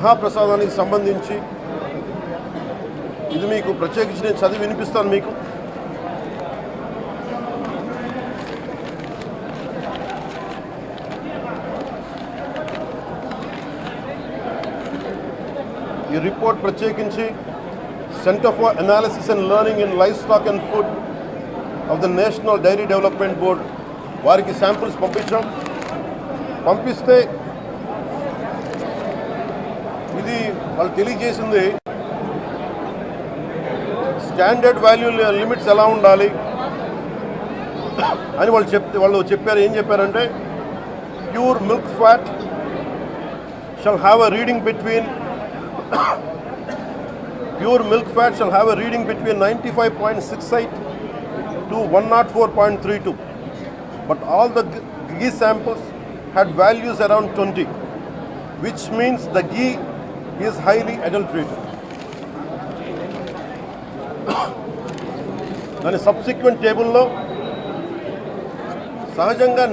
మహాప్రసాదానికి సంబంధించి ఇది మీకు ప్రత్యేకించి నేను చదివి వినిపిస్తాను మీకు. ఈ రిపోర్ట్ ప్రత్యేకించి Centre for Analysis and Learning in Livestock and Food of the National Dairy Development Board వారికి శాంపుల్స్ పంపిస్తే ఇది వాళ్ళు తెలియజేసింది స్టాండర్డ్ వాల్యూ లిమిట్స్ ఎలా ఉండాలి అని వాళ్ళు చెప్పారు. ఏం చెప్పారంటే pure milk fat shall have a reading between 95.68 to 104.32, but all the ghee samples had values around 20, which means the ghee is highly adulterated. దాని సబ్సిక్వెంట్ టేబుల్లో సహజంగా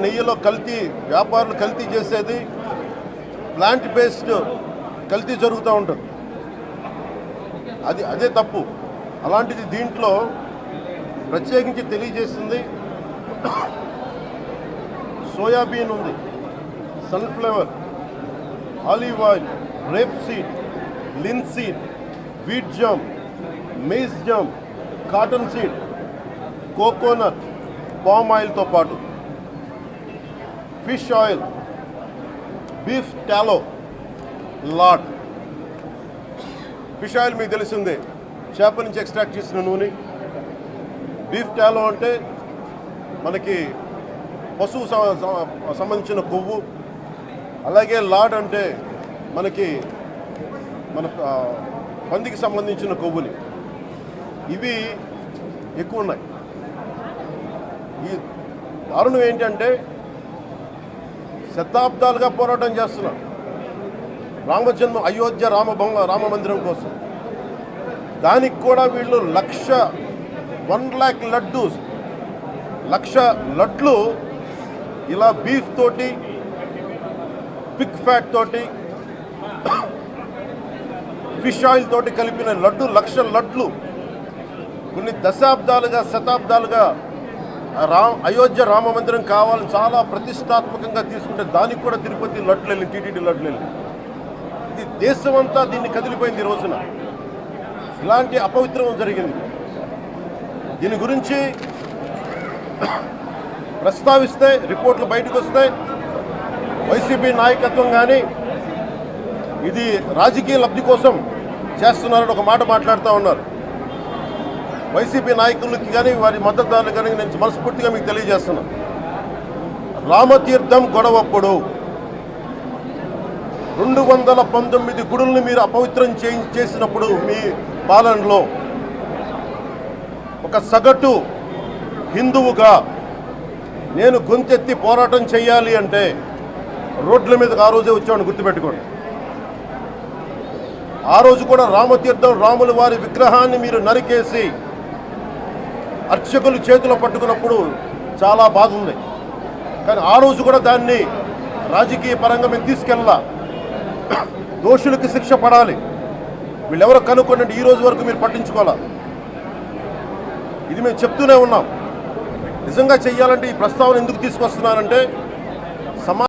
నెయ్యిలో కల్తీ వ్యాపారులు కల్తీ చేసేది ప్లాంట్ బేస్డ్ కల్తీ జరుగుతూ ఉంటుంది. అదే తప్పు. అలాంటిది దీంట్లో ప్రత్యేకించి తెలియజేస్తుంది సోయాబీన్ ఉంది, sunflower, olive oil, rapeseed, linseed, wheat germ, maize germ, cotton seed, coconut, palm ఆయిల్తో పాటు fish oil, beef tallow, lard. Fish oil మీకు తెలిసిందే, చేప నుంచి ఎక్స్ట్రాక్ట్ చేసిన నూనె. బీఫ్ టాలో అంటే మనకి పశువు సంబంధించిన కొవ్వు. అలాగే లాడ్ అంటే మన పందికి సంబంధించిన కొవ్వుని. ఇవి ఎక్కువ ఉన్నాయి. ఈ దారుణం ఏంటంటే శతాబ్దాలుగా పోరాటం చేస్తున్నారు అయోధ్య రామ మందిరం కోసం. దానికి కూడా వీళ్ళు 1,00,000 లడ్లు ఇలా బీఫ్ తోటి, పిగ్ ఫ్యాట్ తోటి, ఫిష్ ఆయిల్ తోటి కలిపిన 1,00,000 లడ్లు కొన్ని శతాబ్దాలుగా అయోధ్య రామ మందిరం కావాలని చాలా ప్రతిష్టాత్మకంగా తీసుకుంటే దానికి కూడా తిరుపతి లడ్లు వెళ్ళి, టీటీడీ లడ్లు వెళ్ళి, ఇది దేశమంతా దీన్ని కదిలిపోయింది. ఈ రోజున ఇలాంటి అపవిత్రం జరిగింది. దీని గురించి ప్రస్తావిస్తే రిపోర్ట్లు బయటకు వస్తాయి. వైసీపీ నాయకత్వం కానీ ఇది రాజకీయ లబ్ధి కోసం చేస్తున్నారని ఒక మాట మాట్లాడుతూ ఉన్నారు. వైసీపీ నాయకులకి కానీ వారి మద్దతుదారులు కానీ నేను మనస్ఫూర్తిగా మీకు తెలియజేస్తున్నాను. రామతీర్థం గొడవప్పుడు 219 గుడుల్ని మీరు అపవిత్రం చేసినప్పుడు మీ పాలనలో ఒక సగటు హిందువుగా నేను గొంతెత్తి పోరాటం చేయాలి అంటే రోడ్ల మీదకి ఆ రోజే వచ్చామని గుర్తుపెట్టుకోండి. ఆ రోజు కూడా రామతీర్థం రాముల వారి విగ్రహాన్ని మీరు నరికేసి అర్చకులు చేతిలో పట్టుకున్నప్పుడు చాలా బాధ ఉంది. కానీ ఆ రోజు కూడా దాన్ని రాజకీయ పరంగా మేము తీసుకెళ్ళాల. దోషులకి శిక్ష పడాలి. వీళ్ళెవరో కనుక్కోండి, ఈ రోజు వరకు మీరు పట్టించుకోవాలా. ఇది మేము చెప్తూనే ఉన్నాం. నిజంగా చెయ్యాలంటే ఈ ప్రస్తావన ఎందుకు తీసుకొస్తున్నానంటే